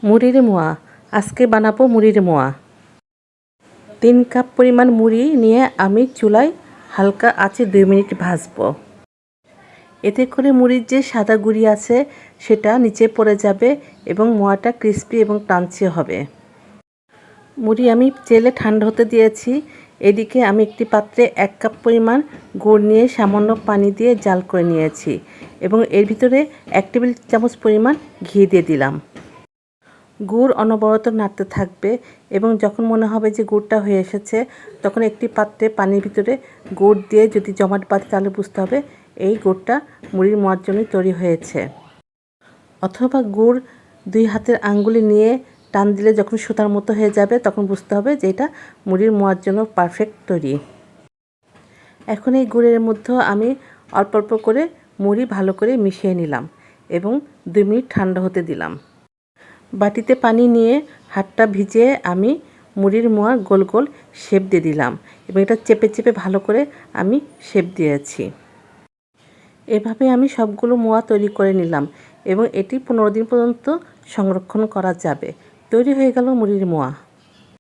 মুড়ির মোয়া। আজকে বানাবো মুড়ির মোয়া। 3 কাপ পরিমাণ মুড়ি নিয়ে আমি চুলায় হালকা আঁচে 2 মিনিট ভাজবো। এতে করে মুড়ির যে সাদা গুঁড়ি আছে সেটা নিচে পড়ে যাবে এবং মোয়াটা ক্রিস্পি এবং ক্রাঞ্চি হবে। মুড়ি আমি তেলে ঠান্ডা হতে দিয়েছি। এদিকে আমি একটি পাত্রে 1 কাপ পরিমাণ গুড় নিয়ে সামান্য পানি দিয়ে জাল করে নিয়েছি এবং এর ভিতরে 1 টেবিল চামচ পরিমাণ ঘি দিয়ে দিলাম। গুড় অনবরত নাড়তে থাকবে এবং যখন মনে হবে যে গুড়টা হয়ে এসেছে তখন একটি পাত্রে পানির ভিতরে গুড় দিয়ে যদি জমাট বাঁধে তাহলে বুঝতে হবে এই গুড়টা মুড়ির মোয়ার জন্য তৈরি হয়েছে। অথবা গুড় 2 হাতের আঙ্গুলে নিয়ে টান দিলে যখন সুতার মতো হয়ে যাবে তখন বুঝতে হবে যে এটা মুড়ির মোয়ার জন্য পারফেক্ট তৈরি। এখন এই গুড়ের মধ্যে আমি অল্প অল্প করে মুড়ি ভালো করে মিশিয়ে নিলাম এবং 2 মিনিট ঠান্ডা হতে দিলাম। বাটিতে পানি নিয়ে হাতটা ভিজিয়ে আমি মুড়ির মোয়ার গোল গোল শেপ দিয়ে দিলাম এবং এটা চেপে চেপে ভালো করে আমি শেপ দিয়েছি। এভাবে আমি সবগুলো মোয়া তৈরি করে নিলাম এবং এটি 15 দিন পর্যন্ত সংরক্ষণ করা যাবে। তৈরি হয়ে গেল মুড়ির মোয়া।